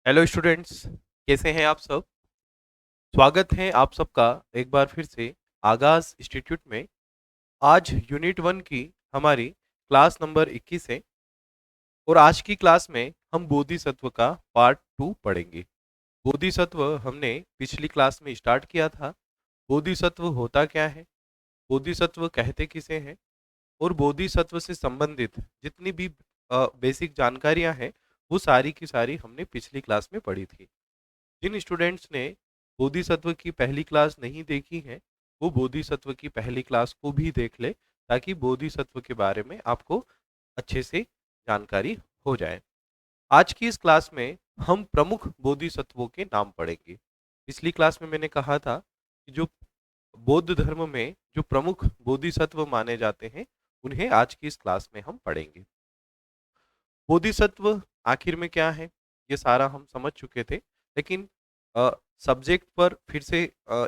Hello students, कैसे हैं आप सब। स्वागत है आप सबका एक बार फिर से आगाज इंस्टीट्यूट में। आज यूनिट 1 की हमारी क्लास नंबर 21 है और आज की क्लास में हम बोधिसत्व का पार्ट 2 पढ़ेंगे। बोधिसत्व हमने पिछली क्लास में स्टार्ट किया था। बोधिसत्व होता क्या है, बोधिसत्व कहते किसे हैं और बोधिसत्व से संबंधित जितनी भी बेसिक जानकारियां हैं वो सारी की सारी हमने पिछली क्लास में पढ़ी थी। जिन स्टूडेंट्स ने बोधिसत्व की पहली क्लास नहीं देखी है वो बोधिसत्व की पहली क्लास को भी देख ले, ताकि बोधिसत्व के बारे में आपको अच्छे से जानकारी हो जाए। आज की इस क्लास में हम प्रमुख बोधिसत्वों के नाम पढ़ेंगे। पिछली क्लास में मैंने कहा था कि जो बौद्ध धर्म में जो प्रमुख बोधिसत्व माने जाते हैं उन्हें आज की इस क्लास में हम पढ़ेंगे। बोधिसत्व आखिर में क्या है ये सारा हम समझ चुके थे, लेकिन सब्जेक्ट पर फिर से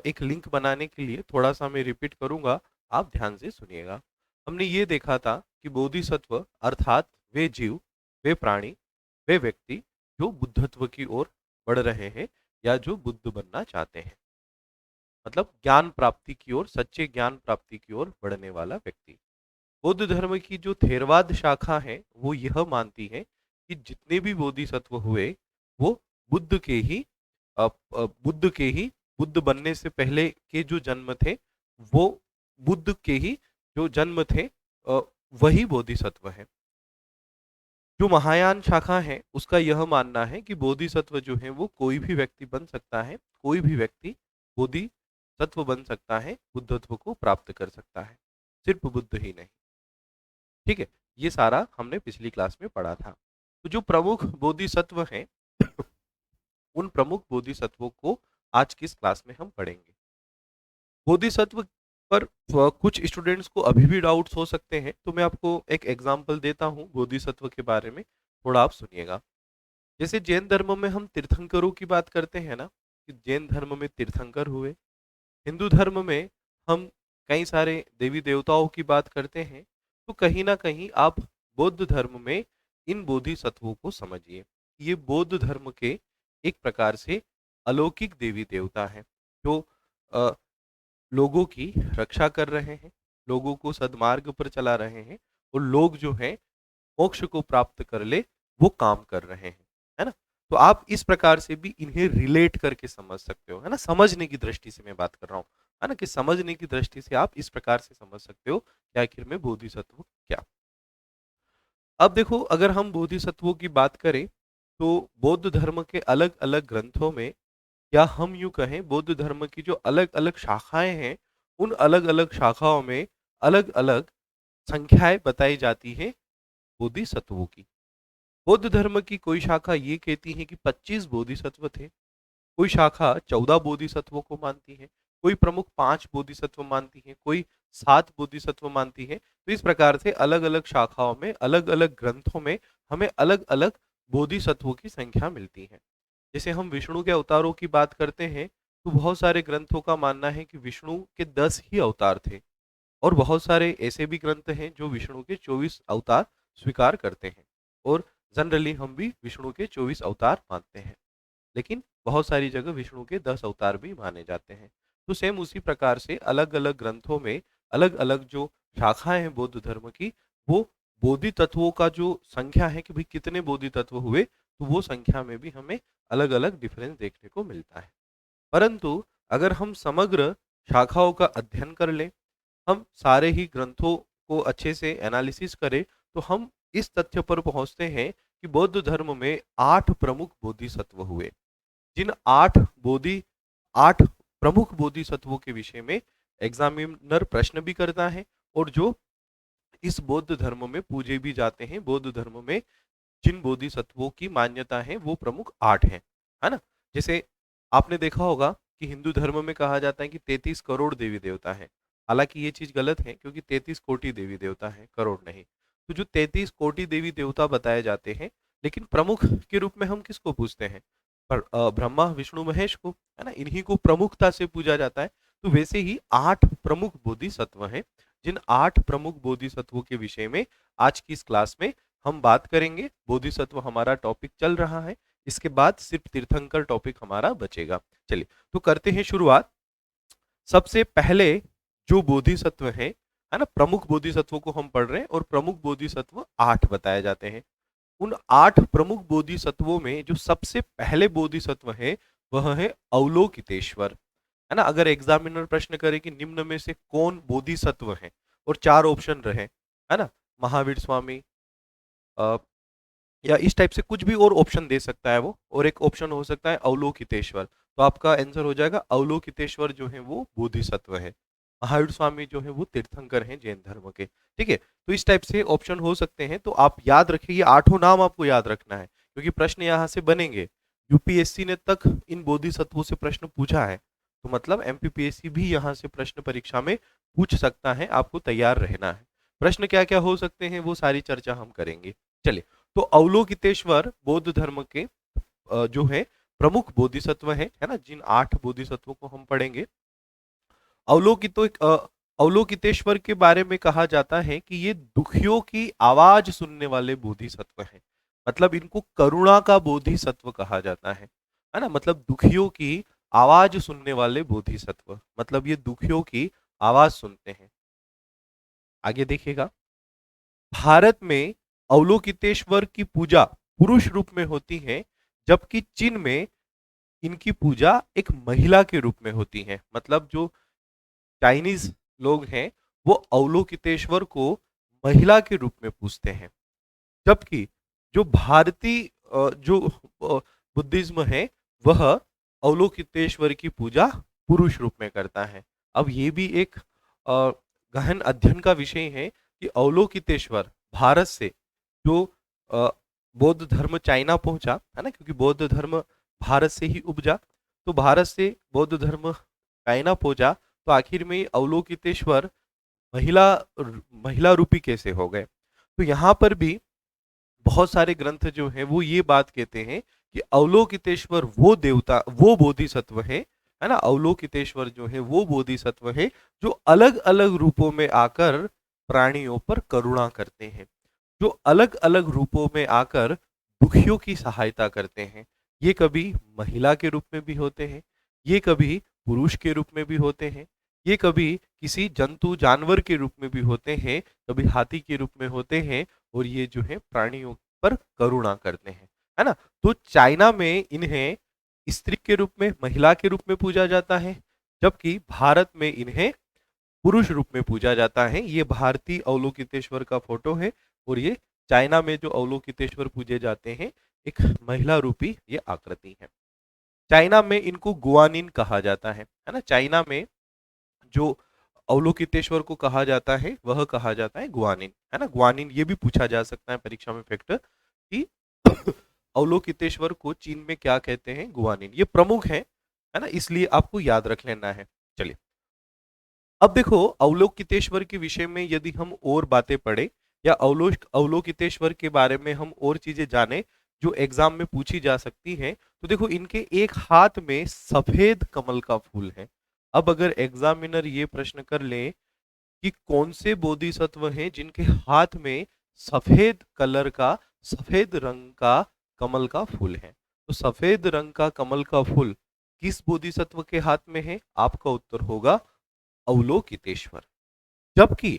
एक लिंक बनाने के लिए थोड़ा सा मैं रिपीट करूंगा, आप ध्यान से सुनिएगा। हमने ये देखा था कि बोधिसत्व अर्थात वे जीव, वे प्राणी, वे व्यक्ति जो बुद्धत्व की ओर बढ़ रहे हैं या जो बुद्ध बनना चाहते हैं, मतलब ज्ञान प्राप्ति की ओर, सच्चे ज्ञान प्राप्ति की ओर बढ़ने वाला व्यक्ति। बौद्ध धर्म की जो थेरवाद शाखा है वो यह मानती है कि जितने भी बोधिसत्व हुए वो बुद्ध के ही बुद्ध के ही बुद्ध बनने से पहले के जो जन्म थे, वो बुद्ध के ही जो जन्म थे अ, वही बोधिसत्व है। जो महायान शाखा है उसका यह मानना है कि बोधिसत्व जो है वो कोई भी व्यक्ति बन सकता है, कोई भी व्यक्ति बोधिसत्व बन सकता है, बुद्धत्व को प्राप्त कर सकता है, सिर्फ बुद्ध ही नहीं। ठीक है, ये सारा हमने पिछली क्लास में पढ़ा था। तो जो प्रमुख बोधिसत्व हैं उन प्रमुख बोधिसत्वों को आज की इस क्लास में हम पढ़ेंगे। बोधिसत्व पर कुछ स्टूडेंट्स को अभी भी डाउट्स हो सकते हैं, तो मैं आपको एक एग्जांपल देता हूँ बोधिसत्व के बारे में, थोड़ा आप सुनिएगा। जैसे जैन धर्म में हम तीर्थंकरों की बात करते हैं ना, कि जैन धर्म में तीर्थंकर हुए। हिंदू धर्म में हम कई सारे देवी देवताओं की बात करते हैं, तो कहीं ना कहीं आप बौद्ध धर्म में इन बोधिसत्वों को समझिए। ये बौद्ध धर्म के एक प्रकार से अलौकिक देवी देवता हैं जो अ, लोगों की रक्षा कर रहे हैं, लोगों को सद्मार्ग पर चला रहे हैं और लोग जो हैं मोक्ष को प्राप्त कर ले वो काम कर रहे हैं, है ना। तो आप इस प्रकार से भी इन्हें रिलेट करके समझ सकते हो, है ना। समझने की दृष्टि से मैं बात कर रहा हूँ, है ना, कि समझने की दृष्टि से आप इस प्रकार से समझ सकते हो कि आखिर में बोधिसत्व क्या। अब देखो, अगर हम बोधिसत्वों की बात करें तो बौद्ध धर्म के अलग अलग ग्रंथों में, या हम यूं कहें बौद्ध धर्म की जो अलग अलग शाखाएं हैं उन अलग अलग शाखाओं में अलग अलग संख्याएं बताई जाती हैं बोधिसत्वों की। बौद्ध धर्म की कोई शाखा ये कहती है कि 25 बोधिसत्व थे, कोई शाखा 14 बोधिसत्वों को मानती है, कोई प्रमुख 5 बोधिसत्व मानती है, कोई 7 बोधिसत्व मानती है। तो इस प्रकार से अलग अलग शाखाओं में अलग अलग ग्रंथों में हमें अलग अलग बोधिसत्वों की संख्या मिलती है। जैसे हम विष्णु के अवतारों की बात करते हैं तो बहुत सारे ग्रंथों का मानना है कि विष्णु के 10 ही अवतार थे, और बहुत सारे ऐसे भी ग्रंथ हैं जो विष्णु के 24 अवतार स्वीकार करते हैं, और जनरली हम भी विष्णु के 24 अवतार मानते हैं, लेकिन बहुत सारी जगह विष्णु के 10 अवतार भी माने जाते हैं। तो सेम उसी प्रकार से अलग अलग ग्रंथों में अलग अलग जो शाखाएं हैं बौद्ध धर्म की, वो बोधि तत्वों का जो संख्या है कि भाई कितने बोधि तत्व हुए, तो वो संख्या में भी हमें अलग अलग डिफरेंस देखने को मिलता है। परंतु अगर हम समग्र शाखाओं का अध्ययन कर लें, हम सारे ही ग्रंथों को अच्छे से एनालिसिस करें, तो हम इस तथ्य पर पहुंचते हैं कि बौद्ध धर्म में 8 प्रमुख बोधिसत्व हुए। जिन 8 प्रमुख बोधिसत्वों के विषय में एग्जामिनर प्रश्न भी करता है, और जो इस बौद्ध धर्म में पूजे भी जाते हैं। बौद्ध धर्म में जिन बोधिसत्वों की मान्यता है वो प्रमुख 8 हैं, है ना। जैसे आपने देखा होगा कि हिंदू धर्म में कहा जाता है कि 33 करोड़ देवी देवता हैं। हालांकि ये चीज गलत है, क्योंकि 33 कोटि देवी देवता हैं, करोड़ नहीं। तो जो 33 कोटि देवी देवता बताए जाते हैं, लेकिन प्रमुख के रूप में हम किसको पूछते हैं, ब्रह्मा विष्णु महेश को, है ना। इन्हीं को प्रमुखता से पूजा जाता है। तो वैसे ही 8 प्रमुख बोधिसत्व हैं। जिन 8 प्रमुख बोधिसत्वों के विषय में आज की इस क्लास में हम बात करेंगे। बोधिसत्व हमारा टॉपिक चल रहा है, इसके बाद सिर्फ तीर्थंकर टॉपिक हमारा बचेगा। चलिए तो करते हैं शुरुआत। सबसे पहले जो बोधिसत्व है ना, प्रमुख बोधिसत्वों को हम पढ़ रहे हैं और प्रमुख बोधिसत्व 8 बताए जाते हैं। उन 8 प्रमुख बोधिसत्वों में जो सबसे पहले बोधिसत्व है वह है अवलोकितेश्वर, है ना। अगर एग्जामिनर प्रश्न करे कि निम्न में से कौन बोधिसत्व है और 4 ऑप्शन रहे, है ना, महावीर स्वामी या इस टाइप से कुछ भी और ऑप्शन दे सकता है वो, और एक ऑप्शन हो सकता है अवलोकितेश्वर, तो आपका आंसर हो जाएगा अवलोकितेश्वर जो है वो बोधिसत्व है। महावीर स्वामी जो है वो तीर्थंकर हैं जैन धर्म के। ठीक है, तो इस टाइप से ऑप्शन हो सकते हैं, तो आप याद रखिए ये 8 नाम आपको याद रखना है क्योंकि प्रश्न यहाँ से बनेंगे। यूपीएससी ने तक इन बोधिसत्वों से प्रश्न पूछा है, तो मतलब एमपीपीएससी भी यहाँ से प्रश्न परीक्षा में पूछ सकता है, आपको तैयार रहना है। प्रश्न क्या क्या हो सकते हैं वो सारी चर्चा हम करेंगे। चलिए, तो अवलोकितेश्वर बौद्ध धर्म के जो है प्रमुख बोधिसत्व है ना, जिन 8 बोधिसत्वों को हम पढ़ेंगे। अवलोकितेश्वर के बारे में कहा जाता है कि ये दुखियों की आवाज सुनने वाले बोधिसत्व हैं। मतलब इनको करुणा का बोधिसत्व कहा जाता है ना, मतलब दुखियों की आवाज सुनने वाले बोधिसत्व, मतलब ये दुखियों की आवाज सुनते हैं। आगे देखिएगा, भारत में अवलोकितेश्वर की पूजा पुरुष रूप में होती है, जबकि चीन में इनकी पूजा एक महिला के रूप में होती है। मतलब जो चाइनीज लोग हैं वो अवलोकितेश्वर को महिला के रूप में पूजते हैं, जबकि जो भारतीय जो बुद्धिज्म है वह अवलोकितेश्वर की पूजा पुरुष रूप में करता है। अब ये भी एक गहन अध्ययन का विषय है कि अवलोकितेश्वर भारत से जो बौद्ध धर्म चाइना पहुंचा, है ना, क्योंकि बौद्ध धर्म भारत से ही उपजा, तो भारत से बौद्ध धर्म चाइना पहुंचा, तो आखिर में अवलोकितेश्वर महिला महिला रूपी कैसे हो गए। तो यहाँ पर भी बहुत सारे ग्रंथ जो है वो ये बात कहते हैं कि अवलोकितेश्वर वो देवता, वो बोधिसत्व है ना, अवलोकितेश्वर जो है वो बोधिसत्व है जो अलग अलग रूपों में आकर प्राणियों पर करुणा करते हैं, जो अलग अलग रूपों में आकर दुखियों की सहायता करते हैं। ये कभी महिला के रूप में भी होते हैं, ये कभी पुरुष के रूप में भी होते हैं, ये कभी किसी जंतु जानवर के रूप में भी होते हैं, कभी हाथी के रूप में होते हैं, और ये जो है प्राणियों पर करुणा करते हैं, है ना। तो चाइना में इन्हें स्त्री के रूप में, महिला के रूप में पूजा जाता है, जबकि भारत में इन्हें पुरुष रूप में पूजा जाता है। ये भारतीय अवलोकितेश्वर का फोटो है, और ये चाइना में जो अवलोकितेश्वर पूजे जाते हैं एक महिला रूपी ये आकृति है। चाइना में इनको गुआनिन कहा जाता है ना। चाइना में जो अवलोकितेश्वर को कहा जाता है वह कहा जाता है गुआनिन, है ना। गुआनिन ये भी पूछा जा सकता है परीक्षा में फैक्टर कि अवलोकितेश्वर को चीन में क्या कहते हैं, गुआनिन। ये प्रमुख है ना, इसलिए आपको याद रख लेना है। चलिए, अब देखो अवलोकितेश्वर के विषय में यदि हम और बातें पढ़े या अवलोकितेश्वर के बारे में हम और चीजें जाने जो एग्जाम में पूछी जा सकती हैं, तो देखो इनके एक हाथ में सफेद कमल का फूल है। अब अगर एग्जामिनर ये प्रश्न कर ले कि कौन से बोधिसत्व हैं जिनके हाथ में सफेद कलर का, सफेद रंग का कमल का फूल है, तो सफेद रंग का कमल का फूल किस बोधिसत्व के हाथ में है, आपका उत्तर होगा अवलोकितेश्वर। जबकि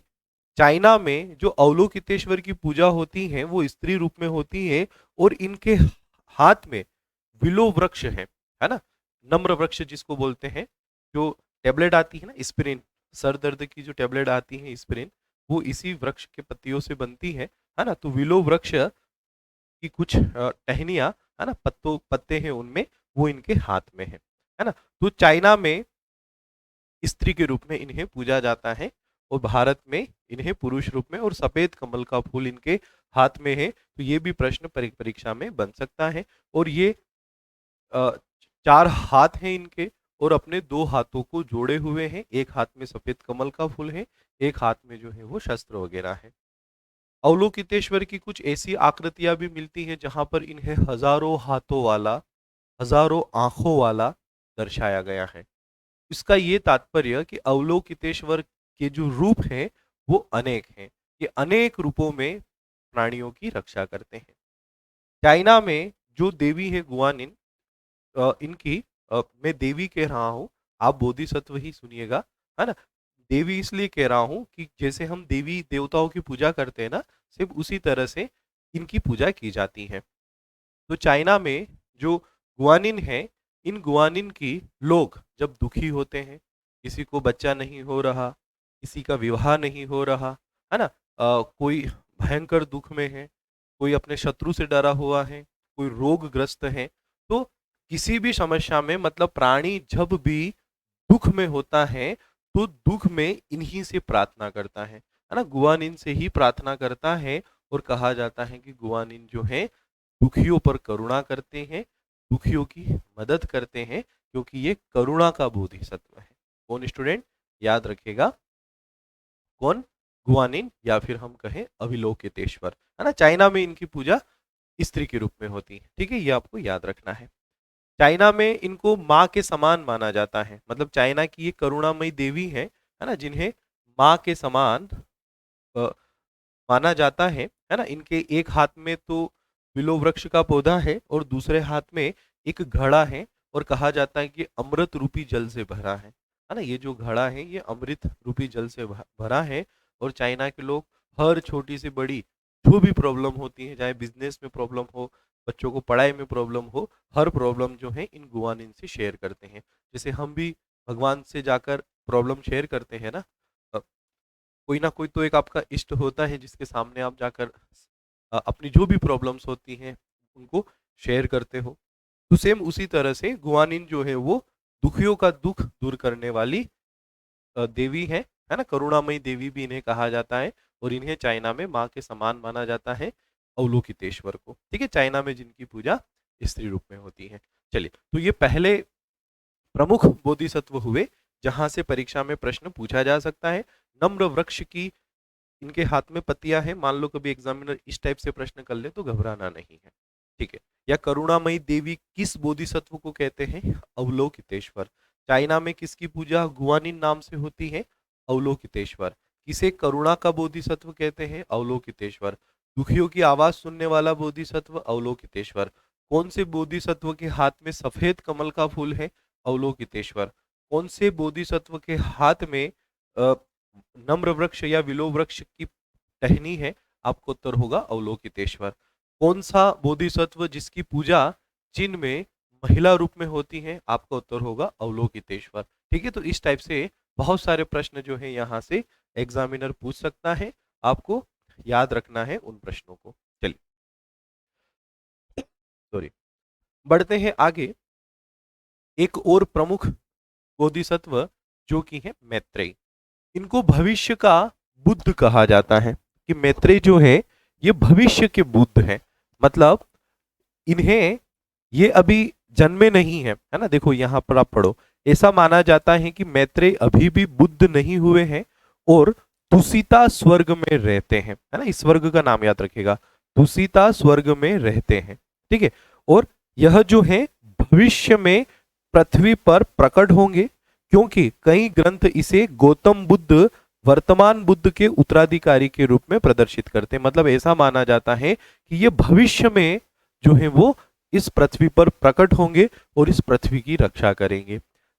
चाइना में जो अवलोकितेश्वर की पूजा होती है वो स्त्री रूप में होती है, और इनके हाथ में विलो वृक्ष है ना, नम्र वृक्ष जिसको बोलते हैं, जो टेबलेट आती है ना एस्पिरिन, सर दर्द की जो टेबलेट आती है एस्पिरिन, वो इसी वृक्ष के पत्तियों से बनती है ना। तो विलो वृक्ष की कुछ टहनियां, है ना, पत्ते हैं उनमें, वो इनके हाथ में है ना। तो चाइना में स्त्री के रूप में इन्हें पूजा जाता है, और भारत में इन्हें पुरुष रूप में, और सफेद कमल का फूल इनके हाथ में है। तो ये भी प्रश्न परीक्षा में बन सकता है। और ये 4 हाथ हैं इनके, और अपने 2 हाथों को जोड़े हुए हैं, एक हाथ में सफेद कमल का फूल है, एक हाथ में जो है वो शस्त्र वगैरह है। अवलोकितेश्वर की कुछ ऐसी आकृतियां भी मिलती हैं जहां पर इन्हें हजारों हाथों वाला, हजारों आंखों वाला दर्शाया गया है। इसका ये तात्पर्य कि अवलोकितेश्वर के जो रूप हैं वो अनेक हैं, ये अनेक रूपों में प्राणियों की रक्षा करते हैं। चाइना में जो देवी है गुआनिन, इनकी मैं देवी कह रहा हूँ, आप बोधिसत्व ही सुनिएगा, है ना। देवी इसलिए कह रहा हूँ कि जैसे हम देवी देवताओं की पूजा करते हैं ना, सिर्फ उसी तरह से इनकी पूजा की जाती है। तो चाइना में जो गुआनिन है, इन गुआनिन की लोग जब दुखी होते हैं, किसी को बच्चा नहीं हो रहा, किसी का विवाह नहीं हो रहा, है ना, कोई भयंकर दुख में है, कोई अपने शत्रु से डरा हुआ है, कोई रोगग्रस्त है, तो किसी भी समस्या में मतलब प्राणी जब भी दुख में होता है, तो दुख में इन्हीं से प्रार्थना करता है ना, गुआनिन से ही प्रार्थना करता है। और कहा जाता है कि गुआनिन जो है दुखियों पर करुणा करते हैं, दुखियों की मदद करते हैं, क्योंकि ये करुणा का बोधिसत्व है। कौन स्टूडेंट याद रखेगा? कौन? गुआनिन, या फिर हम कहें अविलोकितेश्वर, है ना। चाइना में इनकी पूजा स्त्री के रूप में होती है, ठीक है, ये आपको याद रखना है। चाइना में इनको माँ के समान माना जाता है, मतलब चाइना की ये करुणामयी देवी है ना, जिन्हें माँ के समान अ, माना जाता है ना। इनके एक हाथ में तो विलो वृक्ष का पौधा है और दूसरे हाथ में एक घड़ा है, और कहा जाता है कि अमृत रूपी जल से भरा है ना। ये जो घड़ा है ये अमृत रूपी जल से भरा है। और चाइना के लोग हर छोटी से बड़ी जो भी प्रॉब्लम होती है, चाहे बिजनेस में प्रॉब्लम हो, बच्चों को पढ़ाई में प्रॉब्लम हो, हर प्रॉब्लम जो है इन गुआनिन से शेयर करते हैं। जैसे हम भी भगवान से जाकर प्रॉब्लम शेयर करते हैं ना, कोई ना कोई तो एक आपका इष्ट होता है जिसके सामने आप जाकर अपनी जो भी प्रॉब्लम्स होती हैं उनको शेयर करते हो। तो सेम उसी तरह से गुआनिन जो है वो दुखियों का दुख दूर करने वाली देवी है ना, करुणामयी देवी भी इन्हें कहा जाता है। और इन्हें चाइना में माँ के समान माना जाता है, अवलोकितेश्वर को, ठीक है, चाइना में जिनकी पूजा स्त्री रूप में होती है। चलिए, तो ये पहले प्रमुख बोधिसत्व हुए जहां से परीक्षा में प्रश्न पूछा जा सकता है। नम्र वृक्ष की इनके हाथ में पत्तियां हैं, मान लो कभी एग्जामिनर इस टाइप से प्रश्न कर ले तो घबराना नहीं है, ठीक है। या करुणामयी देवी किस बोधिसत्व को कहते हैं? अवलोकितेश्वर। चाइना में किसकी पूजा गुआनिन नाम से होती है? अवलोकितेश्वर। किसे करुणा का बोधिसत्व कहते हैं? अवलोकितेश्वर। दुखियों की आवाज सुनने वाला बोधिसत्व? अवलोकितेश्वर। कौन से बोधिसत्व के हाथ में सफेद कमल का फूल है? अवलोकितेश्वर। कौन से बोधिसत्व के हाथ में नम्र वृक्ष या विलो वृक्ष की टहनी है? आपको उत्तर होगा अवलोकितेश्वर। कौन सा बोधिसत्व जिसकी पूजा चीन में महिला रूप में होती है? आपका उत्तर होगा अवलोकितेश्वर, ठीक है। तो इस टाइप से बहुत सारे प्रश्न जो है यहाँ से एग्जामिनर पूछ सकता है, आपको याद रखना है उन प्रश्नों को। चलिए, सॉरी, बढ़ते हैं आगे। एक और प्रमुख बोधिसत्व जो कि है मैत्रेयी। इनको भविष्य का बुद्ध कहा जाता है, कि मैत्रेय जो है ये भविष्य के बुद्ध हैं। मतलब इन्हें, ये अभी जन्मे नहीं है ना। देखो यहाँ पर आप पढ़ो, ऐसा माना जाता है कि मैत्रेय अभी भी बुद्ध नहीं हुए हैं और तुसिता स्वर्ग में रहते हैं, है ना। इस स्वर्ग का नाम याद रखिएगा, तुसिता स्वर्ग में रहते हैं, ठीक है। और यह जो है भविष्य में पृथ्वी पर प्रकट होंगे, क्योंकि कई ग्रंथ इसे गौतम बुद्ध वर्तमान बुद्ध के उत्तराधिकारी के रूप में प्रदर्शित करते हैं। मतलब ऐसा माना जाता है कि ये भविष्य में जो है वो इस पृथ्वी पर प्रकट होंगे और इस पृथ्वी की रक्षा करेंगे।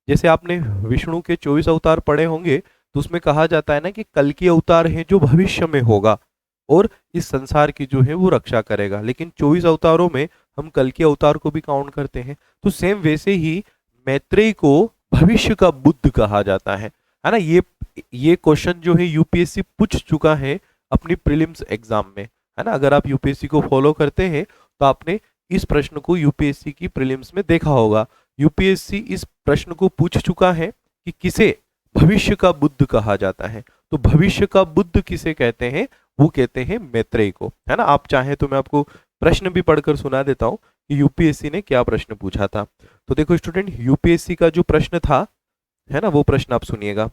जैसे आपने विष्णु के 24 अवतार पढ़े होंगे, तो उसमें कहा जाता है ना कि कल की अवतार है जो भविष्य में होगा और इस संसार की जो है वो रक्षा करेगा। लेकिन 24 अवतारों में हम कल के अवतार को भी काउंट करते हैं। तो सेम वैसे ही मैत्रेय को भविष्य का बुद्ध कहा जाता है ना। ये क्वेश्चन जो है यूपीएससी पूछ चुका है अपनी प्रीलिम्स एग्जाम में, है ना। अगर आप यूपीएससी को फॉलो करते हैं तो आपने इस प्रश्न को यूपीएससी की प्रीलिम्स में देखा होगा। यूपीएससी इस प्रश्न को पूछ चुका है कि किसे भविष्य का बुद्ध कहा जाता है। तो भविष्य का बुद्ध किसे कहते हैं? वो कहते हैं मैत्रेय को, है ना। आप चाहें तो मैं आपको प्रश्न भी पढ़कर सुना देता हूं कि यूपीएससी ने क्या प्रश्न पूछा था। तो देखो स्टूडेंट, यूपीएससी का जो प्रश्न था, है ना, वो प्रश्न आप सुनिएगा।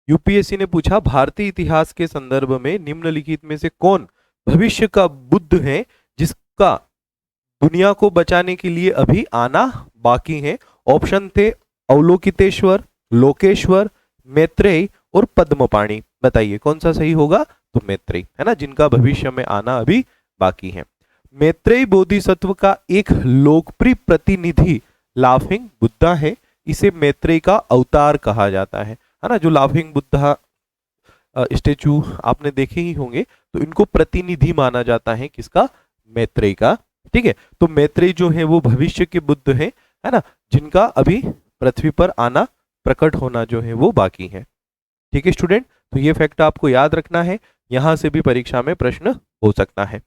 यूपीएससी ने पूछा, भारतीय इतिहास के संदर्भ में निम्नलिखित में से कौन भविष्य का बुद्ध है जिसका दुनिया को बचाने के लिए अभी आना बाकी है? ऑप्शन थे अवलोकितेश्वर, लोकेश्वर, मैत्रेय और पद्मपाणि। बताइए कौन सा सही होगा? तो मैत्रेय, है ना, जिनका भविष्य में आना अभी बाकी है। मैत्रेयी बोधिसत्व का एक लोकप्रिय प्रतिनिधि लाफिंग बुद्धा है। इसे मैत्रेयी का अवतार कहा जाता है ना। जो लाफिंग बुद्धा स्टेचू आपने देखे ही होंगे, तो इनको प्रतिनिधि माना जाता है किसका? मैत्रेयी का। ठीक है, तो मैत्रेयी जो है वो भविष्य के बुद्ध है ना, जिनका अभी पृथ्वी पर आना, प्रकट होना जो है वो बाकी है। ठीक है स्टूडेंट, तो ये फैक्ट आपको याद रखना है, यहां से भी परीक्षा में प्रश्न हो सकता है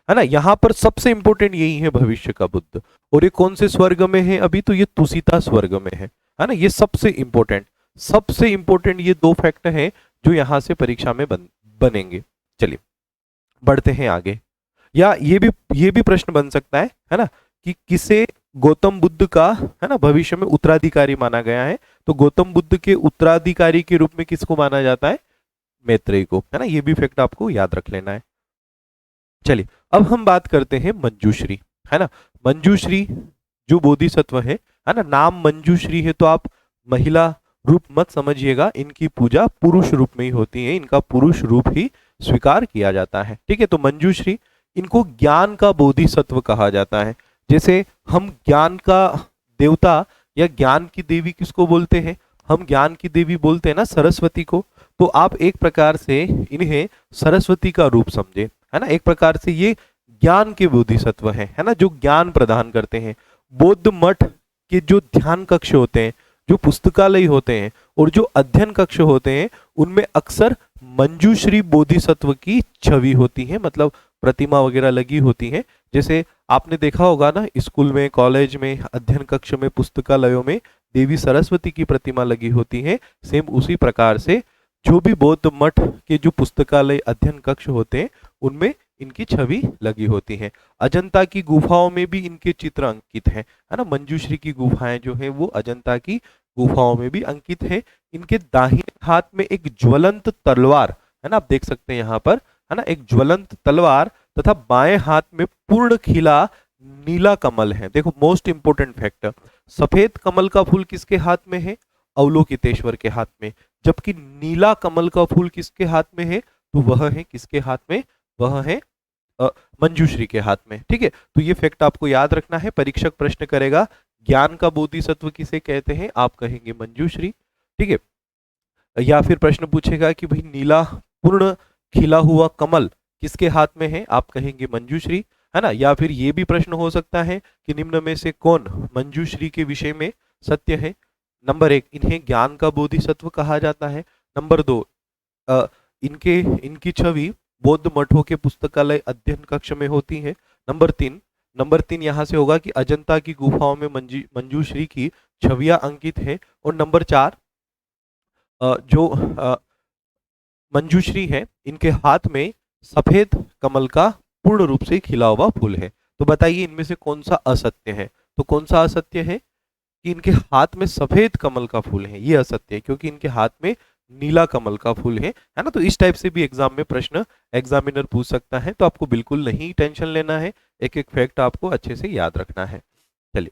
ना। यहां पर सबसे इंपॉर्टेंट यही है भविष्य का बुद्ध। और ये कौन से स्वर्ग में है अभी? तो ये तुसिता स्वर्ग में है ना। ये सबसे इंपॉर्टेंट ये दो फैक्ट हैं जो यहां से परीक्षा में बनेंगे। चलिए बढ़ते हैं आगे। या ये भी प्रश्न बन सकता है ना, कि किसे गौतम बुद्ध का है ना भविष्य में उत्तराधिकारी माना गया है? तो गौतम बुद्ध के उत्तराधिकारी के रूप में किसको माना जाता है? मैत्रेयी को, है ना। ये भी फैक्ट आपको याद रख लेना है। चलिए अब हम बात करते हैं मंजूश्री, है ना। मंजूश्री जो बोधिसत्व है ना, नाम मंजूश्री है तो आप महिला रूप मत समझिएगा, इनकी पूजा पुरुष रूप में ही होती है, इनका पुरुष रूप ही स्वीकार किया जाता है। ठीक है, तो मंजूश्री, इनको ज्ञान का बोधिसत्व कहा जाता है। जैसे हम ज्ञान का देवता या ज्ञान की देवी किसको बोलते हैं? हम ज्ञान की देवी बोलते हैं ना सरस्वती को। तो आप एक प्रकार से इन्हें सरस्वती का रूप समझे, है ना। एक प्रकार से ये ज्ञान के बोधिसत्व है ना, जो ज्ञान प्रदान करते हैं। बौद्ध मठ के जो ध्यान कक्ष होते हैं, जो पुस्तकालय होते हैं और जो अध्ययन कक्ष होते हैं, उनमें अक्सर मंजूश्री बोधिसत्व की छवि होती है, मतलब प्रतिमा वगैरह लगी होती है। जैसे आपने देखा होगा ना, स्कूल में, कॉलेज में, अध्ययन कक्ष में, पुस्तकालयों में देवी सरस्वती की प्रतिमा लगी होती है। सेम उसी प्रकार से जो भी बौद्ध मठ के जो पुस्तकालय, अध्ययन कक्ष होते हैं, उनमें इनकी छवि लगी होती है। अजंता की गुफाओं में भी इनके चित्र अंकित है ना। मंजूश्री की गुफाएं जो है वो अजंता की गुफाओं में भी अंकित है। इनके दाहिने हाथ में एक ज्वलंत तलवार, है ना, आप देख सकते हैं यहाँ पर, है ना, एक ज्वलंत तलवार, तथा बाएं हाथ में पूर्ण खिला नीला कमल है। देखो मोस्ट इंपोर्टेंट फैक्टर, सफेद कमल का फूल किसके हाथ में है? अवलोकितेश्वर के हाथ में। जबकि नीला कमल का फूल किसके हाथ में है? तो वह है किसके हाथ में? वह है मंजूश्री के हाथ में। ठीक है, तो ये फैक्ट आपको याद रखना है। परीक्षक प्रश्न करेगा ज्ञान का बोधिसत्व किसे कहते हैं? आप कहेंगे मंजूश्री। ठीक है, या फिर प्रश्न पूछेगा कि भाई नीला पूर्ण खिला हुआ कमल किसके हाथ में है? आप कहेंगे मंजूश्री, है ना। या फिर ये भी प्रश्न हो सकता है कि निम्न में से कौन मंजूश्री के विषय में सत्य है? नंबर 1, इन्हें ज्ञान का बोधिसत्व कहा जाता है। नंबर 2, इनकी छवि बौद्ध मठों के पुस्तकालय, अध्ययन कक्ष में होती है। नंबर 3 यहाँ से होगा कि अजंता की गुफाओं में मंजूश्री की छवियां अंकित है। और नंबर 4, जो मंजूश्री है, इनके हाथ में सफेद कमल का पूर्ण रूप से खिला हुआ फूल है। तो बताइए इनमें से कौन सा असत्य है? तो कौन सा असत्य है? कि इनके हाथ में सफेद कमल का फूल है, ये असत्य है, क्योंकि इनके हाथ में नीला कमल का फूल है ना। तो इस टाइप से भी एग्जाम में प्रश्न एग्जामिनर पूछ सकता है, तो आपको बिल्कुल नहीं टेंशन लेना है, एक एक फैक्ट आपको अच्छे से याद रखना है। चलिए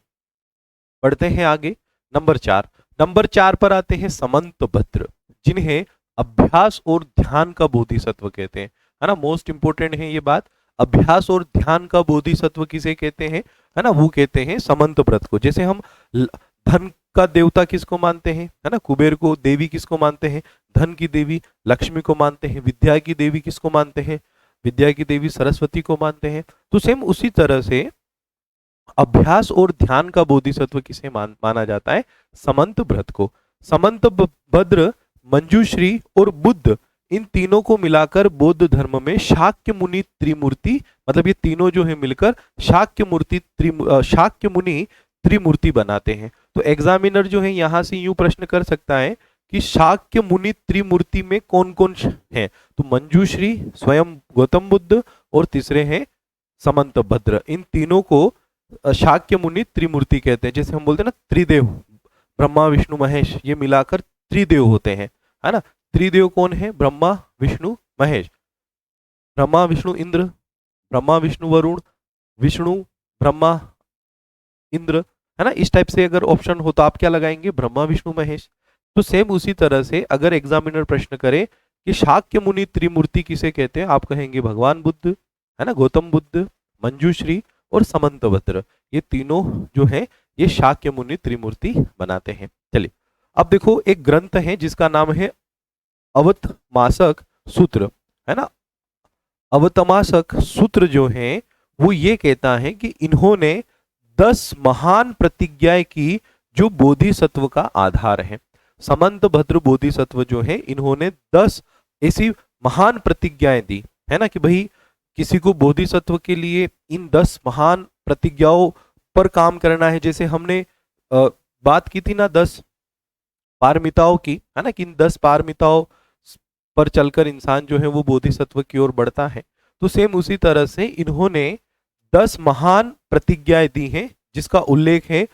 बढ़ते हैं आगे। नंबर 4 पर आते हैं समंतभद्र, जिन्हें अभ्यास और ध्यान का बोधिसत्व कहते हैं, है ना। मोस्ट इंपोर्टेंट है ये बात, अभ्यास और ध्यान का बोधिसत्व किसे कहते हैं? है ना, वो कहते हैं समंतव्रत को। जैसे हम धन का देवता किसको मानते हैं? है ना, कुबेर को देवी किसको मानते हैं? धन की देवी लक्ष्मी को मानते हैं। विद्या की देवी किसको मानते हैं? विद्या की देवी सरस्वती को मानते हैं। तो सेम उसी तरह से अभ्यास और ध्यान का बोधिसत्व किसे माना जाता है? समंतभद्र को। समंतभद्र, मंजूश्री और बुद्ध, इन तीनों को मिलाकर बौद्ध धर्म में शाक्य मुनि त्रिमूर्ति, मतलब ये तीनों जो है मिलकर शाक्य मुनि त्रिमूर्ति बनाते हैं। तो एग्जामिनर जो है यहां से यूं प्रश्न कर सकता है कि शाक्य मुनि त्रिमूर्ति में कौन कौन है? तो मंजूश्री, स्वयं गौतम बुद्ध और तीसरे हैं समंतभद्र। इन तीनों को शाक्य मुनि त्रिमूर्ति कहते हैं। जैसे हम बोलते हैं ना त्रिदेव, ब्रह्मा विष्णु महेश, ये मिलाकर त्रिदेव होते हैं, है ना। त्रिदेव कौन है? ब्रह्मा विष्णु महेश, ब्रह्मा विष्णु इंद्र, ब्रह्मा विष्णु वरुण, विष्णु ब्रह्मा इंद्र, है ना। इस टाइप से अगर ऑप्शन हो तो आप क्या लगाएंगे? ब्रह्मा विष्णु महेश। तो सेम उसी तरह से अगर एग्जामिनर प्रश्न करे कि शाक्य मुनि त्रिमूर्ति किसे कहते हैं? आप कहेंगे भगवान बुद्ध, है ना, गौतम बुद्ध, मंजूश्री और समंतभद्र, ये तीनों जो है ये शाक्य मुनि त्रिमूर्ति बनाते हैं। चलिए अब देखो एक ग्रंथ है जिसका नाम है अवतमासक सूत्र, है ना। अवतमासक सूत्र जो है वो ये कहता है कि इन्होंने 10 महान प्रतिज्ञाएं की जो बोधिसत्व का आधार है। समंतभद्र बोधिसत्व जो है इन्होंने 10 ऐसी महान प्रतिज्ञाएं दी, है ना, कि भाई किसी को बोधिसत्व के लिए इन 10 महान प्रतिज्ञाओं पर काम करना है। जैसे हमने बात की थी ना 10 पारमिताओं की, है ना, कि इन 10 पारमिताओं पर चलकर इंसान जो है वो बोधिसत्व की ओर बढ़ता है। तो सेम उसी तरह से इन्होंने 10 महान प्रतिज्ञाएं दी हैं जिसका उल्लेख है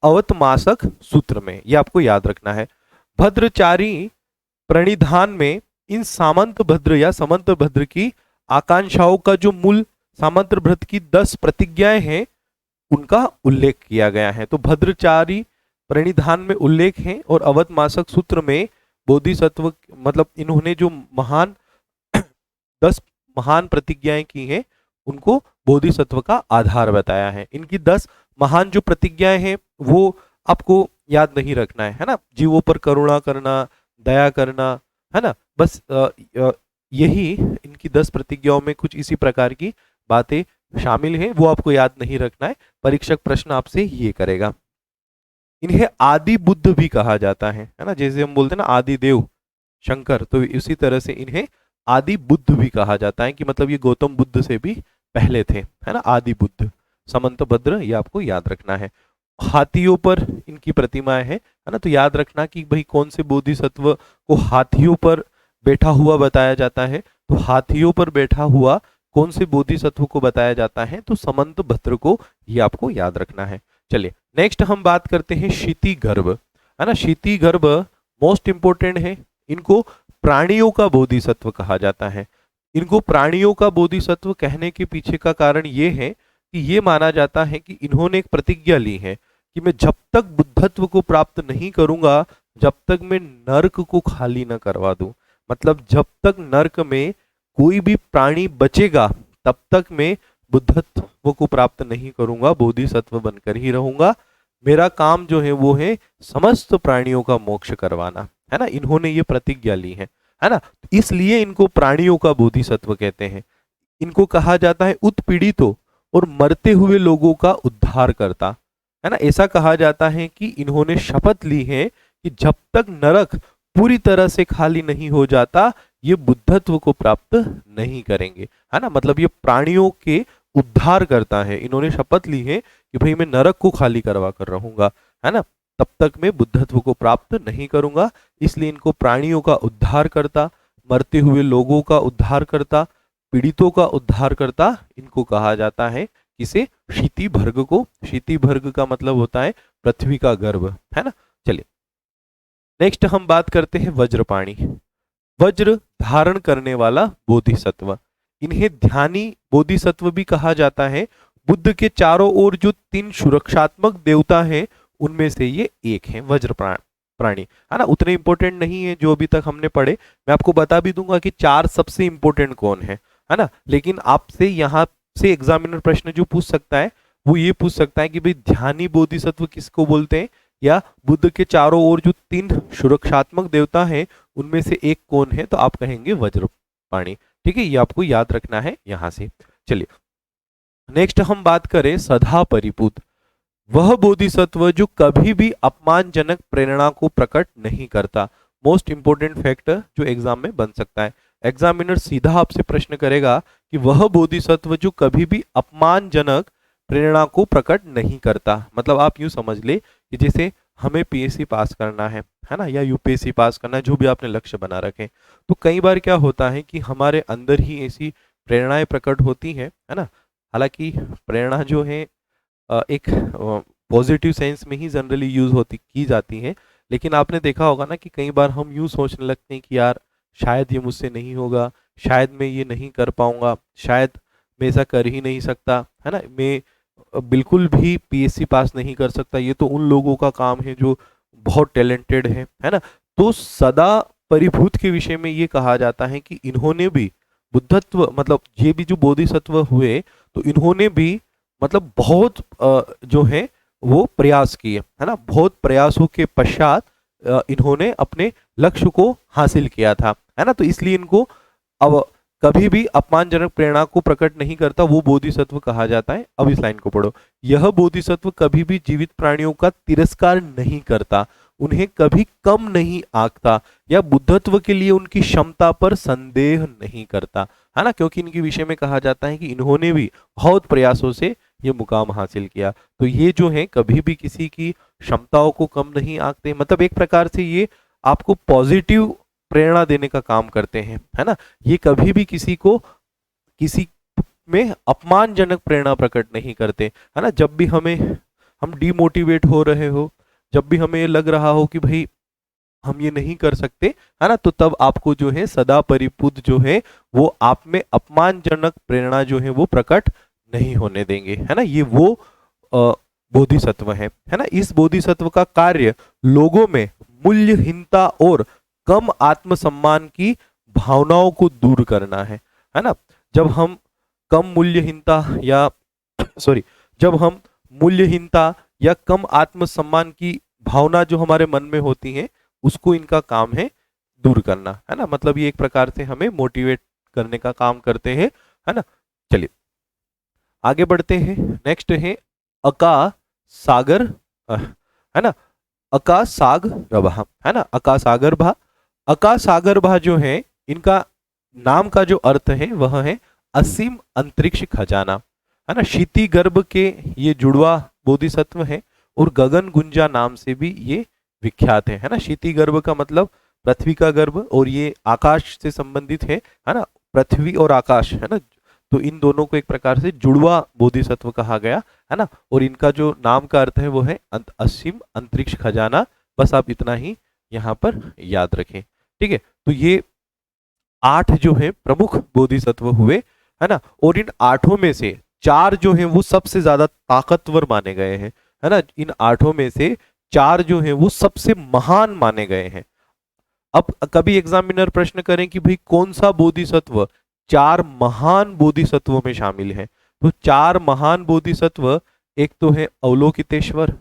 अवतमासक सूत्र में, ये आपको याद रखना है। भद्रचारी प्रणिधान में इन सामंत भद्र या समंत भद्र की आकांक्षाओं का जो मूल सामंत भद्र की 10 प्रतिज्ञाएं हैं उनका उल्लेख किया गया है। तो भद्रचारी प्रणिधान में उल्लेख है और अवतमासक सूत्र में बोधिसत्व मतलब इन्होंने जो महान 10 महान प्रतिज्ञाएं की हैं उनको बोधिसत्व का आधार बताया है। इनकी 10 महान जो प्रतिज्ञाएं हैं वो आपको याद नहीं रखना है ना। जीवों पर करुणा करना, दया करना, है ना, बस यही इनकी 10 प्रतिज्ञाओं में कुछ इसी प्रकार की बातें शामिल हैं, वो आपको याद नहीं रखना है। परीक्षक प्रश्न आपसे ये करेगा। इन्हें आदि बुद्ध भी कहा जाता है ना, जैसे हम बोलते हैं ना आदि देव शंकर, तो इसी तरह से इन्हें आदि बुद्ध भी कहा जाता है कि मतलब ये गौतम बुद्ध से भी पहले थे, है ना, आदि बुद्ध। समंतभद्र ये आपको याद रखना है। हाथियों पर इनकी प्रतिमाएं है ना, तो याद रखना कि भाई कौन से बोधिसत्व को हाथियों पर बैठा हुआ बताया जाता है। तो हाथियों पर बैठा हुआ कौन से बोधिसत्व को बताया जाता है, तो समंतभद्र को ये आपको याद रखना है। चलिए नेक्स्ट हम बात करते हैं क्षिति गर्भ, है ना। क्षिति गर्भ मोस्ट इंपोर्टेंट है। इनको प्राणियों का बोधिसत्व कहा जाता है। इनको प्राणियों का बोधिसत्व कहने के पीछे का कारण ये है कि ये माना जाता है कि इन्होंने एक प्रतिज्ञा ली है कि मैं जब तक बुद्धत्व को प्राप्त नहीं करूंगा जब तक मैं नर्क को खाली न करवा दूं। मतलब जब तक नर्क में कोई भी प्राणी बचेगा तब तक मैं बुद्धत्व को प्राप्त नहीं करूंगा, बोधिसत्व बनकर ही रहूंगा। मेरा काम जो है वो है समस्त प्राणियों का मोक्ष करवाना, है ना। इन्होंने ये प्रतिज्ञा ली है ना, इसलिए इनको प्राणियों का बोधिसत्व कहते हैं। इनको कहा जाता है उत्पीड़ितों और मरते हुए लोगों का उद्धार करता, है ना। ऐसा कहा जाता है कि इन्होंने शपथ ली है कि जब तक नरक पूरी तरह से खाली नहीं हो जाता ये बुद्धत्व को प्राप्त नहीं करेंगे, है ना। मतलब ये प्राणियों के उद्धार करता है। इन्होंने शपथ ली है कि भाई मैं नरक को खाली करवा कर रहूंगा, है ना, तब तक मैं बुद्धत्व को प्राप्त नहीं करूंगा। इसलिए इनको प्राणियों का उद्धार करता, मरते हुए लोगों का उद्धार करता, पीड़ितों का उद्धार करता इनको कहा जाता है। किसे? क्षिति भर्ग को। क्षिति भर्ग का मतलब होता है पृथ्वी का गर्भ, है ना। चलिए नेक्स्ट हम बात करते हैं वज्रपाणी। वज्र धारण करने वाला बोधिसत्व, इन्हें ध्यानी बोधिसत्व भी कहा जाता है। बुद्ध के चारों ओर जो 3 सुरक्षात्मक देवता हैं उनमें से ये एक है वज्र प्राणी, है ना। उतने इंपॉर्टेंट नहीं है जो अभी तक हमने पढ़े। मैं आपको बता भी दूंगा कि 4 सबसे इंपॉर्टेंट कौन है ना। लेकिन आपसे यहाँ से एग्जामिनर प्रश्न जो पूछ सकता है वो ये पूछ सकता है कि भाई ध्यानी बोधिसत्व किसको बोलते हैं, या बुद्ध के चारों ओर जो 3 सुरक्षात्मक देवता हैं उनमें से एक कौन है, तो आप कहेंगे वज्रपाणी। ठीक है, ये आपको याद रखना है यहां से। चलिए नेक्स्ट हम बात करें सदा परिपूत। वह बोधिसत्व जो कभी भी अपमानजनक प्रेरणा को प्रकट नहीं करता। मोस्ट इंपोर्टेंट फैक्टर जो एग्जाम में बन सकता है। एग्जामिनर सीधा आपसे प्रश्न करेगा कि वह बोधिसत्व जो कभी भी अपमानजनक प्रेरणा को प्रकट नहीं करता। मतलब आप यूं समझ ले कि जैसे हमें पीएससी पास करना है ना, या यूपीएससी पास करना है, जो भी आपने लक्ष्य बना रखे, तो कई बार क्या होता है कि हमारे अंदर ही ऐसी प्रेरणाएं प्रकट होती हैं, है ना। हालांकि प्रेरणा जो है एक पॉजिटिव सेंस में ही जनरली यूज होती की जाती है, लेकिन आपने देखा होगा ना कि कई बार हम यूं सोचने लगते हैं कि यार शायद ये मुझसे नहीं होगा, शायद मैं ये नहीं कर पाऊंगा, शायद मैं ऐसा कर ही नहीं सकता, है ना, मैं बिल्कुल भी पीएससी पास नहीं कर सकता, ये तो उन लोगों का काम है जो बहुत टैलेंटेड है ना। तो सदा परिभूत के विषय में ये कहा जाता है कि इन्होंने भी बुद्धत्व मतलब ये भी जो बोधिसत्व हुए तो इन्होंने भी मतलब बहुत जो है वो प्रयास किए, है ना, बहुत प्रयासों के पश्चात इन्होंने अपने लक्ष्य को हासिल किया था, है ना। तो इसलिए इनको अब कभी भी अपमानजनक प्रेरणा को प्रकट नहीं करता वो बोधिसत्व कहा जाता है। अब इस लाइन को पढ़ो। यह बोधिसत्व कभी भी जीवित प्राणियों का तिरस्कार नहीं करता, उन्हें कभी कम नहीं आंकता या बुद्धत्व के लिए उनकी क्षमता पर संदेह नहीं करता, है ना, क्योंकि इनके विषय में कहा जाता है कि इन्होंने भी बहुत प्रयासों से ये मुकाम हासिल किया। तो ये जो है कभी भी किसी की क्षमताओं को कम नहीं आंकते, मतलब एक प्रकार से ये आपको पॉजिटिव प्रेरणा देने का काम करते हैं, है ना। ये कभी भी किसी को किसी में अपमानजनक प्रेरणा प्रकट नहीं करते, है ना। जब भी हम डिमोटिवेट हो रहे हो, जब भी हमें लग रहा हो कि भाई हम ये नहीं कर सकते, है ना, तो तब आपको जो है सदा परिपुत जो है वो आप में अपमानजनक प्रेरणा जो है वो प्रकट नहीं होने देंगे, है ना। ये वो बोधिसत्व है ना। इस बोधिसत्व का कार्य लोगों में मूल्यहीनता और कम आत्मसम्मान की भावनाओं को दूर करना है ना। जब हम कम मूल्यहीनता या सॉरी जब हम मूल्यहीनता या कम आत्मसम्मान की भावना जो हमारे मन में होती है उसको इनका काम है दूर करना, है ना। मतलब ये एक प्रकार से हमें मोटिवेट करने का काम करते हैं, है ना। चलिए आगे बढ़ते हैं। नेक्स्ट है अका सागर है ना, अका साग रभा, है ना, अका सागर भा। अका सागर भा जो है इनका नाम का जो अर्थ है वह है असीम अंतरिक्ष खजाना, है ना। शीति गर्भ के ये जुड़वा बोधिसत्व है और गगन गुंजा नाम से भी ये विख्यात है ना। शीति गर्भ का मतलब पृथ्वी का गर्भ और ये आकाश से संबंधित है ना, पृथ्वी और आकाश, है ना। तो इन दोनों को एक प्रकार से जुड़वा बोधिसत्व कहा गया, है ना। और इनका जो नाम का अर्थ है वो है असीम अंतरिक्ष खजाना। बस आप इतना ही यहाँ पर याद रखें, ठीक है। तो ये 8 जो है प्रमुख बोधिसत्व हुए, है ना। और इन 8 में से 4 जो है वो सबसे ज्यादा ताकतवर माने गए हैं, है ना। इन 8 में से 4 जो है वो सबसे महान माने गए हैं। अब कभी एग्जामिनर प्रश्न करें कि भाई कौन सा बोधिसत्व 4 महान बोधिसत्वों में शामिल है, तो 4 महान बोधिसत्व एक तो है अवलोकितेश्वर,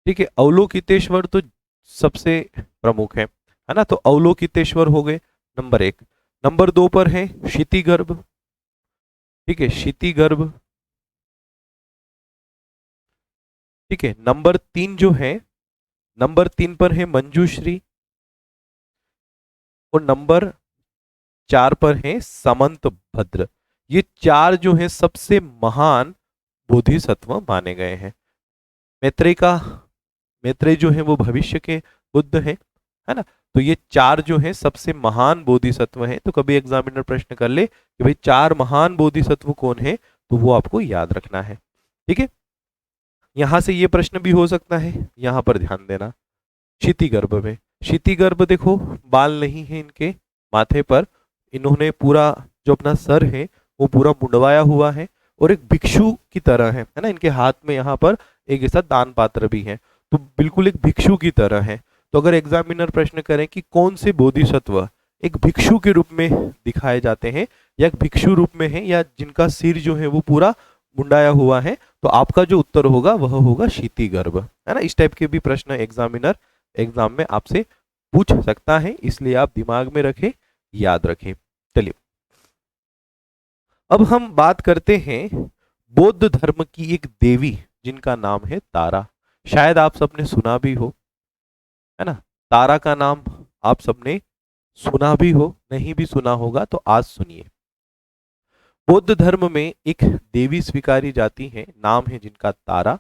ठीक है। अवलोकितेश्वर तो सबसे प्रमुख है ना। तो अवलोकितेश्वर हो गए नंबर 1। नंबर 2 पर है क्षितिगर्भ, ठीक है, क्षितिगर्भ, ठीक है। नंबर 3 जो है, नंबर 3 पर है मंजूश्री और नंबर 4 पर है समंत भद्र। ये 4 जो है सबसे महान बोधिसत्व माने गए हैं। मैत्रेय जो है वो भविष्य के बुद्ध है ना। तो ये 4 जो है सबसे महान बोधिसत्व हैं। तो कभी एग्जामिनर प्रश्न कर ले कि भाई 4 महान बोधिसत्व कौन है, तो वो आपको याद रखना है, ठीक है। यहां से ये प्रश्न भी हो सकता है, यहां पर ध्यान देना। क्षितिगर्भ में, क्षितिगर्भ देखो बाल नहीं है इनके माथे पर, इन्होंने पूरा जो अपना सर है वो पूरा मुंडवाया हुआ है और एक भिक्षु की तरह है ना। इनके हाथ में यहाँ पर एक ऐसा दान पात्र भी है, तो बिल्कुल एक भिक्षु की तरह है। तो अगर एग्जामिनर प्रश्न करें कि कौन से बोधिसत्व एक भिक्षु के रूप में दिखाए जाते हैं या एक भिक्षु रूप में है या जिनका सिर जो है वो पूरा मुंडाया हुआ है, तो आपका जो उत्तर होगा वह होगा क्षितिगर्भ, है ना। इस टाइप के भी प्रश्न एग्जामिनर एग्जाम में आपसे पूछ सकता है, इसलिए आप दिमाग में रखें, याद रखें। चलिए अब हम बात करते हैं बौद्ध धर्म की एक देवी जिनका नाम है तारा। शायद आप सबने सुना भी हो, है ना। तारा का नाम आप सबने सुना भी हो, नहीं भी सुना होगा तो आज सुनिए। बौद्ध धर्म में एक देवी स्वीकारी जाती है, नाम है जिनका तारा।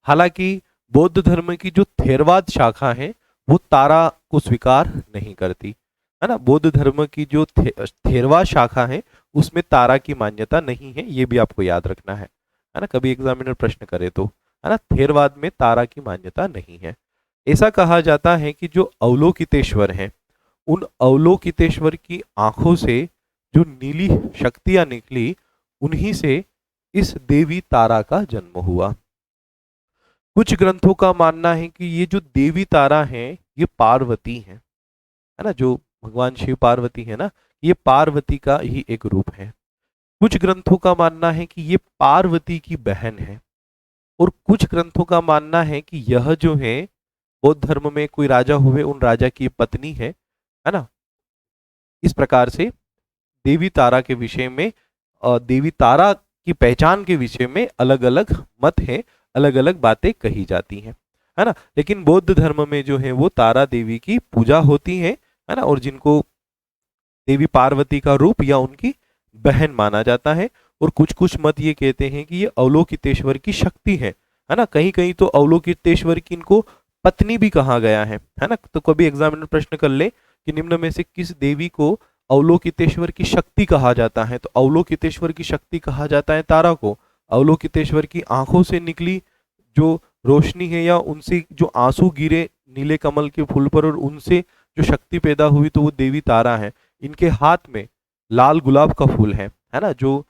हालांकि बौद्ध धर्म की जो थेरवाद शाखा है वो तारा को स्वीकार नहीं करती, है ना। बौद्ध धर्म की जो थेरवाद शाखा है उसमें तारा की मान्यता नहीं है, ये भी आपको याद रखना है ना। कभी एग्जामिनर प्रश्न करे तो, है ना, थेरवाद में तारा की मान्यता नहीं है। ऐसा कहा जाता है कि जो अवलोकितेश्वर हैं उन अवलोकितेश्वर की आंखों से जो नीली शक्तियां निकली उन्हीं से इस देवी तारा का जन्म हुआ। कुछ ग्रंथों का मानना है कि ये जो देवी तारा है ये पार्वती है ना। जो भगवान शिव पार्वती है ना, ये पार्वती का ही एक रूप है। कुछ ग्रंथों का मानना है कि ये पार्वती की बहन है, और कुछ ग्रंथों का मानना है कि यह जो है बौद्ध धर्म में कोई राजा हुए, उन राजा की पत्नी है ना। इस प्रकार से देवी तारा के विषय में, देवी तारा की पहचान के विषय में अलग अलग मत हैं, अलग अलग बातें कही जाती हैं, है ना। लेकिन बौद्ध धर्म में जो है वो तारा देवी की पूजा होती है ना, और जिनको देवी पार्वती का रूप या उनकी बहन माना जाता है। और कुछ कुछ मत ये कहते हैं कि ये अवलोकितेश्वर की शक्ति है ना। कहीं कहीं तो अवलोकितेश्वर की इनको पत्नी भी कहा गया है ना। तो कभी एग्जामिनर प्रश्न कर ले कि निम्न में से किस देवी को अवलोकितेश्वर की शक्ति कहा जाता है, तो अवलोकितेश्वर की शक्ति कहा जाता है तारा को। अवलोकितेश्वर की आंखों से निकली जो रोशनी है, या उनसे जो आंसू गिरे नीले कमल के फूल पर और उनसे जो शक्ति पैदा हुई, तो वो देवी तारा है। इनके हाथ में लाल गुलाब का फूल है ना, जो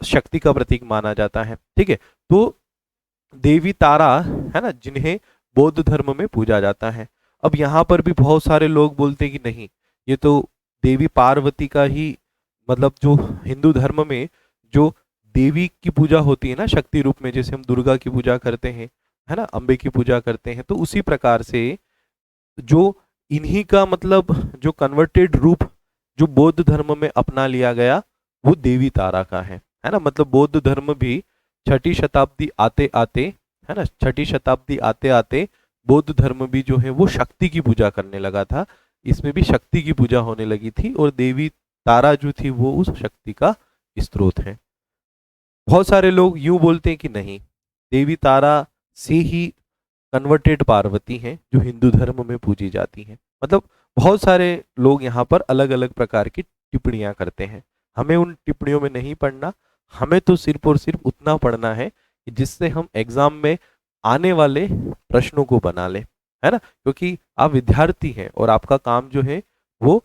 शक्ति का प्रतीक माना जाता है। ठीक है, तो देवी तारा है ना, जिन्हें बौद्ध धर्म में पूजा जाता है। अब यहाँ पर भी बहुत सारे लोग बोलते हैं कि नहीं, ये तो देवी पार्वती का ही, मतलब जो हिंदू धर्म में जो देवी की पूजा होती है ना शक्ति रूप में, जैसे हम दुर्गा की पूजा करते हैं, है ना, अम्बे की पूजा करते हैं, तो उसी प्रकार से जो इन्हीं का मतलब जो कन्वर्टेड रूप जो बौद्ध धर्म में अपना लिया गया, वो देवी तारा का है ना। मतलब बौद्ध धर्म भी छठी शताब्दी आते आते, है ना, छठी शताब्दी आते आते बौद्ध धर्म भी जो है वो शक्ति की पूजा करने लगा था। इसमें भी शक्ति की पूजा होने लगी थी, और देवी तारा जो थी वो उस शक्ति का स्रोत है। बहुत सारे लोग यूं बोलते हैं कि नहीं, देवी तारा से ही कन्वर्टेड पार्वती हैं जो हिंदू धर्म में पूजी जाती हैं। मतलब बहुत सारे लोग यहाँ पर अलग अलग प्रकार की टिप्पणियां करते हैं। हमें उन टिप्पणियों में नहीं पढ़ना, हमें तो सिर्फ और सिर्फ उतना पढ़ना है कि जिससे हम एग्जाम में आने वाले प्रश्नों को बना लें, है ना। क्योंकि आप विद्यार्थी हैं और आपका काम जो है वो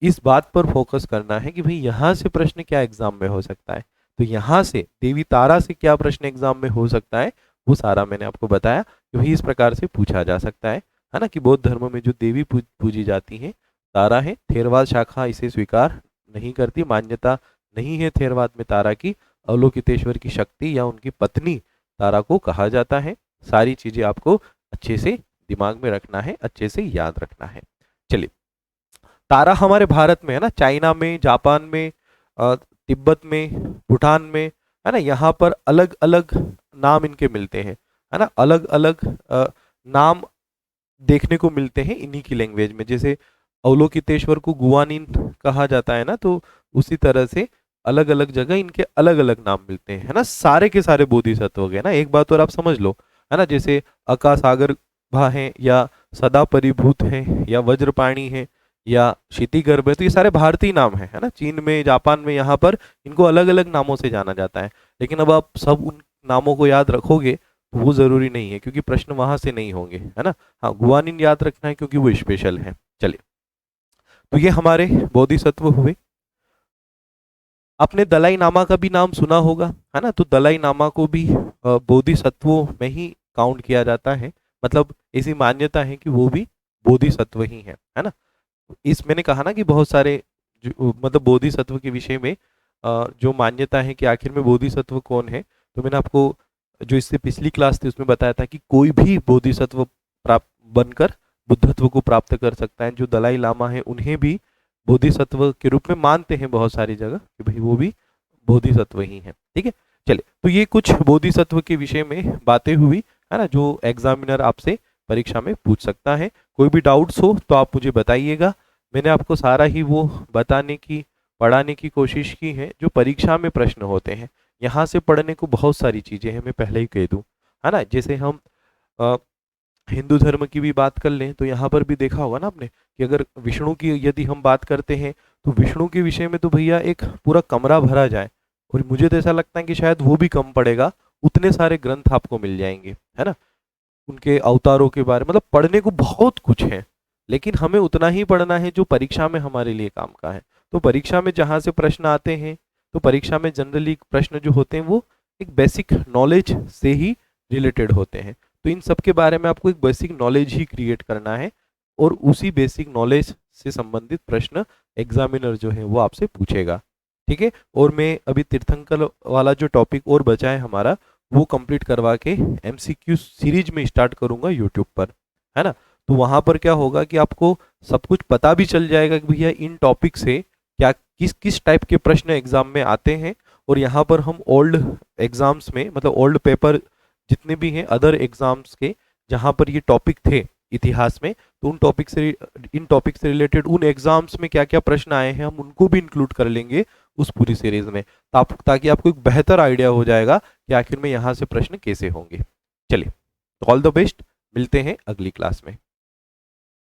इस बात पर फोकस करना है कि भाई यहाँ से प्रश्न क्या एग्जाम में हो सकता है, तो यहाँ से देवी तारा से क्या प्रश्न एग्जाम में हो सकता है, वो सारा मैंने आपको बताया कि भाई इस प्रकार से पूछा जा सकता है ना। कि बौद्ध धर्म में जो देवी पूजी जाती है तारा है। थेरवाद शाखा इसे स्वीकार नहीं करती, मान्यता नहीं है थेरवाद में तारा की। अवलोकितेश्वर की शक्ति या उनकी पत्नी तारा को कहा जाता है। सारी चीजें आपको अच्छे से दिमाग में रखना है, अच्छे से याद रखना है। चलिए, तारा हमारे भारत में है ना, चाइना में, जापान में, तिब्बत में, भूटान में, है ना, यहाँ पर अलग अलग नाम इनके मिलते हैं, है ना। अलग अलग नाम देखने को मिलते हैं इन्हीं की लैंग्वेज में। जैसे अवलोकितेश्वर को गुआनिन कहा जाता है ना, तो उसी तरह से अलग अलग जगह इनके अलग अलग नाम मिलते हैं, है ना। सारे के सारे बोधिसत्व हो गए ना। एक बात और आप समझ लो, है ना, जैसे अकासागर भा है, या सदा परिभूत है, या वज्रपाणी है, या क्षितिगर्भ है, तो ये सारे भारतीय नाम है ना। चीन में, जापान में, यहाँ पर इनको अलग अलग नामों से जाना जाता है। लेकिन अब आप सब उन नामों को याद रखोगे तो वो जरूरी नहीं है, क्योंकि प्रश्न वहां से नहीं होंगे, है ना। हाँ, गुआनिन याद रखना है क्योंकि वो स्पेशल है। चलिए, तो ये हमारे बोधिसत्व हुए। आपने दलाई नामा का भी नाम सुना होगा, है ना। तो दलाई नामा को भी बोधिसत्वों में ही काउंट किया जाता है। मतलब ऐसी मान्यता है कि वो भी बोधिसत्व ही है ना। इस मैंने कहा ना कि बहुत सारे मतलब बोधिसत्व के विषय में जो मान्यता है कि आखिर में बोधिसत्व कौन है, तो मैंने आपको जो इससे पिछली क्लास थी उसमें बताया था कि कोई भी बोधिसत्व प्राप्त बनकर बुद्धत्व को प्राप्त कर सकता है। जो दलाई लामा है उन्हें भी बोधिसत्व के रूप में मानते हैं बहुत सारी जगह कि भाई वो भी बोधिसत्व ही है। ठीक है, चलिए, तो ये कुछ बोधिसत्व के विषय में बातें हुई, है ना, जो एग्जामिनर आपसे परीक्षा में पूछ सकता है। कोई भी डाउट्स हो तो आप मुझे बताइएगा। मैंने आपको सारा ही वो बताने की, पढ़ाने की कोशिश की है जो परीक्षा में प्रश्न होते हैं। यहाँ से पढ़ने को बहुत सारी चीजें हैं, मैं पहले ही कह दूं, है ना। जैसे हम हिंदू धर्म की भी बात कर लें तो यहाँ पर भी देखा होगा ना आपने कि अगर विष्णु की यदि हम बात करते हैं तो विष्णु के विषय में तो भैया एक पूरा कमरा भरा जाए, और मुझे तो ऐसा लगता है कि शायद वो भी कम पड़ेगा, उतने सारे ग्रंथ आपको मिल जाएंगे, है ना। उनके अवतारों के बारे, मतलब पढ़ने को बहुत कुछ है, लेकिन हमें उतना ही पढ़ना है जो परीक्षा में हमारे लिए काम का है। तो परीक्षा में जहाँ से प्रश्न आते हैं, तो परीक्षा में जनरली प्रश्न जो होते हैं वो एक बेसिक नॉलेज से ही रिलेटेड होते हैं। तो इन सब के बारे में आपको एक बेसिक नॉलेज ही क्रिएट करना है, और उसी बेसिक नॉलेज से संबंधित प्रश्न एग्जामिनर जो है वो आपसे पूछेगा। ठीक है। और मैं अभी तीर्थंकर वाला जो टॉपिक और बचा है हमारा, वो कंप्लीट करवा के एमसीक्यू सीरीज में स्टार्ट करूंगा यूट्यूब पर, है ना। तो वहां पर क्या होगा कि आपको सब कुछ पता भी चल जाएगा कि भैया इन टॉपिक से क्या किस किस टाइप के प्रश्न एग्जाम में आते हैं। और यहाँ पर हम ओल्ड एग्जाम्स में, मतलब ओल्ड पेपर जितने भी हैं अदर एग्जाम्स के, जहाँ पर ये टॉपिक थे इतिहास में, तो उन टॉपिक से, इन टॉपिक से रिलेटेड उन एग्जाम्स में क्या क्या प्रश्न आए हैं हम उनको भी इंक्लूड कर लेंगे उस पूरी सीरीज में, ताकि आपको एक बेहतर आइडिया हो जाएगा कि आखिर में यहाँ से प्रश्न कैसे होंगे। चलिए, तो ऑल द बेस्ट, मिलते हैं अगली क्लास में।